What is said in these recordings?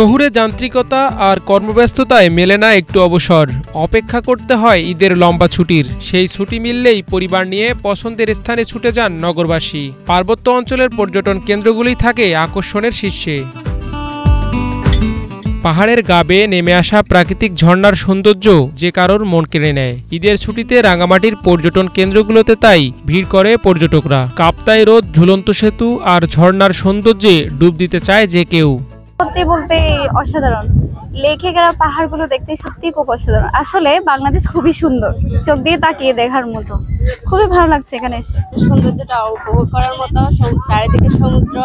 শহুরে যান্ত্রিকতা আর কর্মব্যস্ততায় মেলে না একটু অবসর। অপেক্ষা করতে হয় ঈদের লম্বা ছুটির। সেই ছুটি মিললেই পরিবার নিয়ে পছন্দের স্থানে ছুটে যান নগরবাসী। পার্বত্য অঞ্চলের পর্যটন কেন্দ্রগুলোই থাকে আকর্ষণের শীর্ষে। পাহাড়ের গা বেয়ে নেমে আসা প্রাকৃতিক ঝর্ণার সৌন্দর্য যে কারোর মন কেড়ে নেয়। ঈদের ছুটিতে রাঙামাটির পর্যটন কেন্দ্রগুলোতে তাই ভিড় করে পর্যটকরা। কাপ্তাই হ্রদ, ঝুলন্ত সেতু আর ঝর্ণার সৌন্দর্যে ডুব দিতে চায় যে কেউ। সত্যি বলতে অসাধারণ। লেকে গেরা পাহাড়গুলো দেখতে সত্যি খুব অসাধারণ। আসলে বাংলাদেশ খুবই সুন্দর, চোখ দিয়ে তাকিয়ে দেখার মতো। খুবই ভালো লাগছে এখানে এসে। সৌন্দর্যটা উপভোগ করার মতো, চারিদিকে সমুদ্র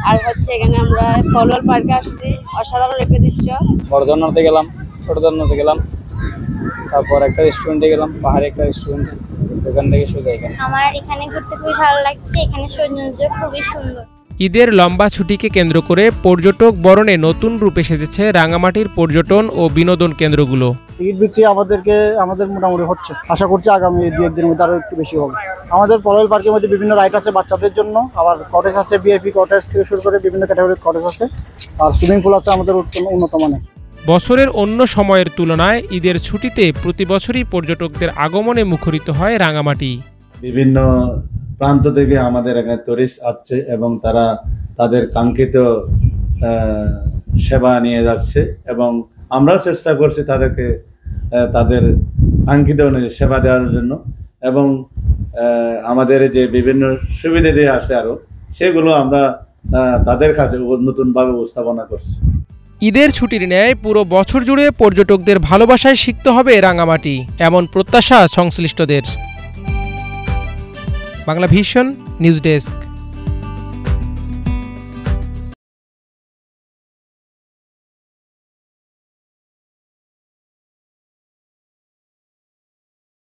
আর হচ্ছে এখানে আমরা ফলওয়াল পার্কে আসছি, অসাধারণ একটা দৃশ্য। বড় ঝর্ণাতে গেলাম, ছোট ঝর্ণাতে গেলাম, তারপর একটা রেস্টুরেন্টে গেলাম, পাহাড়ে একটা রেস্টুরেন্ট, ওখান থেকে সোজা এখানে। আমার এখানে ঘুরতে খুবই ভালো লাগছে, এখানে সৌন্দর্য খুবই সুন্দর। ঈদের লম্বা ছুটিকে কেন্দ্র করে পর্যটক বরণে নতুন রূপে সেজেছে রাঙামাটির পর্যটন ও বিনোদন কেন্দ্রগুলো। টিকিট বিক্রি আমাদের মোটামুটি হচ্ছে। আশা করছি আগামী 2-1 দিনের মধ্যে আরো একটু বেশি হবে। আমাদের ফলওয়াল পার্কের মধ্যে বিভিন্ন রাইড আছে বাচ্চাদের জন্য, আবার কটেজ আছে, ভিআইপি কটেজ থেকে শুরু করে বিভিন্ন ক্যাটাগরির কটেজ আছে, আর সুইমিং পুল আছে আমাদের উন্নত মানের। বছরের অন্য সময়ের তুলনায় ঈদের ছুটিতে প্রতি বছরই পর্যটকদের আগমনে মুখরিত হয় রাঙামাটি। বিভিন্ন প্রান্ত থেকে আমাদের এখানে টুরিস্ট আসছে এবং তারা তাদের কাঙ্ক্ষিত সেবা নিয়ে যাচ্ছে এবং আমরাও চেষ্টা করছি তাদেরকে তাদের কাঙ্ক্ষিত অনুযায়ী সেবা দেওয়ার জন্য এবং আমাদের যে বিভিন্ন সুবিধা দিয়ে আসে আরও সেগুলো আমরা তাদের কাছে নতুনভাবে উপস্থাপনা করছি। ঈদের ছুটির ন্যায় পুরো বছর জুড়ে পর্যটকদের ভালোবাসায় সিক্ত হবে রাঙামাটি, এমন প্রত্যাশা সংশ্লিষ্টদের। Bangla vision news desk.